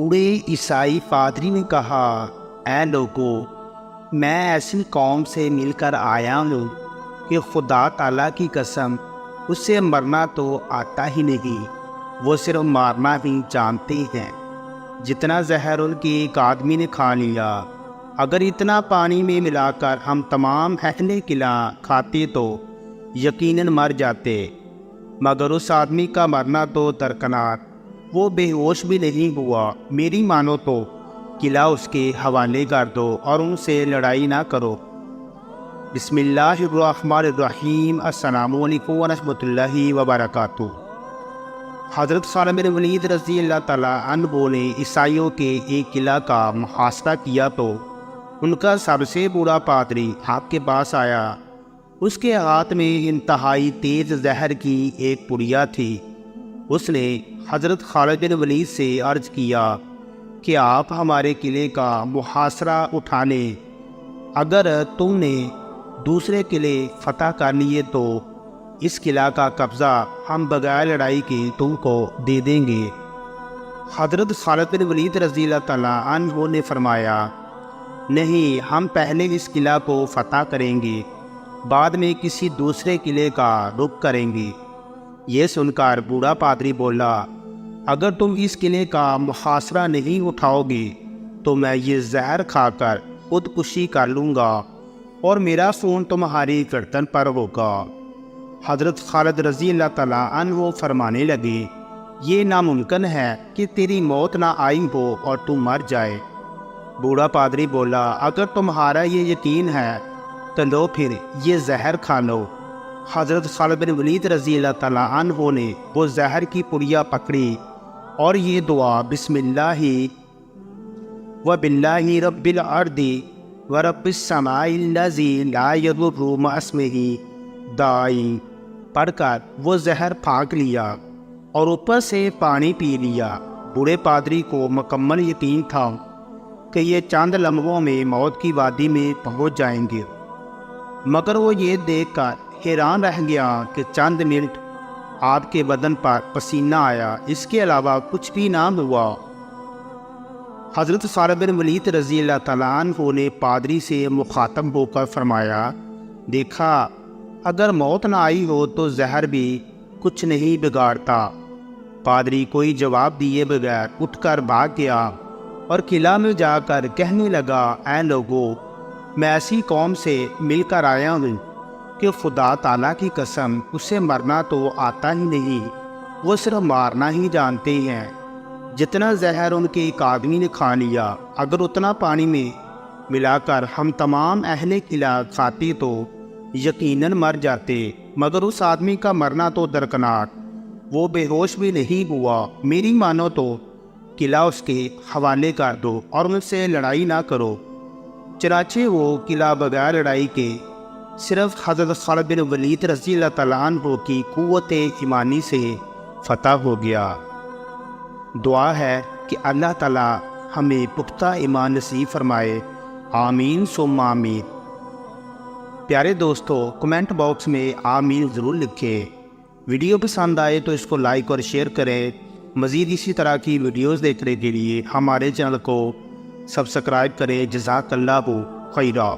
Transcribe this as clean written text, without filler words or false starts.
بوڑھے عیسائی پادری نے کہا، اے لوگو، میں ایسی قوم سے مل کر آیا ہوں کہ خدا تعالیٰ کی قسم اسے مرنا تو آتا ہی نہیں، وہ صرف مارنا ہی جانتے ہیں۔ جتنا زہر ان کے ایک آدمی نے کھا لیا، اگر اتنا پانی میں ملا کر ہم تمام اہل قلعہ کھاتے تو یقیناً مر جاتے، مگر اس آدمی کا مرنا تو درکنار، وہ بے ہوش بھی نہیں ہوا۔ میری مانو تو قلعہ اس کے حوالے کر دو اور ان سے لڑائی نہ کرو۔ بسم اللہ الرحمن الرحیم۔ السلام علیکم ورحمۃ اللہ وبرکاتہ۔ حضرت خالد بن ولید رضی اللہ تعالیٰ عنہ نے عیسائیوں کے ایک قلعہ کا محاصرہ کیا تو ان کا سب سے بڑا پادری آپ کے پاس آیا۔ اس کے ہاتھ میں انتہائی تیز زہر کی ایک پڑیا تھی۔ اس نے حضرت خالد بن ولید سے عرض کیا کہ آپ ہمارے قلعے کا محاصرہ اٹھا لیں، اگر تم نے دوسرے قلعے فتح کر لیے تو اس قلعہ کا قبضہ ہم بغیر لڑائی کے تم کو دے دیں گے۔ حضرت خالد بن ولید رضی اللہ تعالیٰ عنہ نے فرمایا، نہیں، ہم پہلے اس قلعہ کو فتح کریں گے، بعد میں کسی دوسرے قلعے کا رخ کریں گے۔ یہ سن کر بوڑھا پادری بولا، اگر تم اس قلعے کا محاصرہ نہیں اٹھاؤ گے تو میں یہ زہر کھا کر خودکشی کر لوں گا اور میرا خون تمہاری گردن پر ہوگا۔ حضرت خالد رضی اللہ تعالیٰ عنہ فرمانے لگے، یہ ناممکن ہے کہ تیری موت نہ آئی ہو اور تو مر جائے۔ بوڑھا پادری بولا، اگر تمہارا یہ یقین ہے تو لو پھر یہ زہر کھا لو۔ حضرت خالد بن ولید رضی اللہ تعالیٰ عنہ نے وہ زہر کی پڑیا پکڑی اور یہ دعا، بسم اللہ و باللہ رب الارض و رب السماء الذی لا یضر مع اسمہ دائی، پڑھ کر وہ زہر پھانک لیا اور اوپر سے پانی پی لیا۔ بوڑھے پادری کو مکمل یقین تھا کہ یہ چند لمحوں میں موت کی وادی میں پہنچ جائیں گے، مگر وہ یہ دیکھ کر حیران رہ گیا کہ چند منٹ آپ کے بدن پر پسینہ آیا، اس کے علاوہ کچھ بھی نہ ہوا۔ حضرت خالد بن ولید رضی اللہ تعالیٰ عنہ نے پادری سے مخاطب ہو کر فرمایا، دیکھا، اگر موت نہ آئی ہو تو زہر بھی کچھ نہیں بگاڑتا۔ پادری کوئی جواب دیے بغیر اٹھ کر بھاگ گیا اور قلعہ میں جا کر کہنے لگا، اے لوگو، میں ایسی قوم سے مل کر آیا ہوں کہ خدا تعالیٰ کی قسم اسے مرنا تو آتا ہی نہیں، وہ صرف مارنا ہی جانتے ہیں۔ جتنا زہر ان کے ایک آدمی نے کھا لیا، اگر اتنا پانی میں ملا کر ہم تمام اہل قلعہ کھاتے تو یقیناً مر جاتے، مگر اس آدمی کا مرنا تو درکنار، وہ بے ہوش بھی نہیں ہوا۔ میری مانو تو قلعہ اس کے حوالے کر دو اور ان سے لڑائی نہ کرو۔ چنانچہ وہ قلعہ بغیر لڑائی کے صرف حضرت خالد بن ولید رضی اللہ تعالیٰ عنہ کی قوت ایمانی سے فتح ہو گیا۔ دعا ہے کہ اللہ تعالیٰ ہمیں پختہ ایمان نصیب فرمائے، آمین ثم آمین۔ پیارے دوستو، کمنٹ باکس میں آمین ضرور لکھیں۔ ویڈیو پسند آئے تو اس کو لائک اور شیئر کریں۔ مزید اسی طرح کی ویڈیوز دیکھنے کے لیے ہمارے چینل کو سبسکرائب کریں۔ جزاک اللہ خیرا۔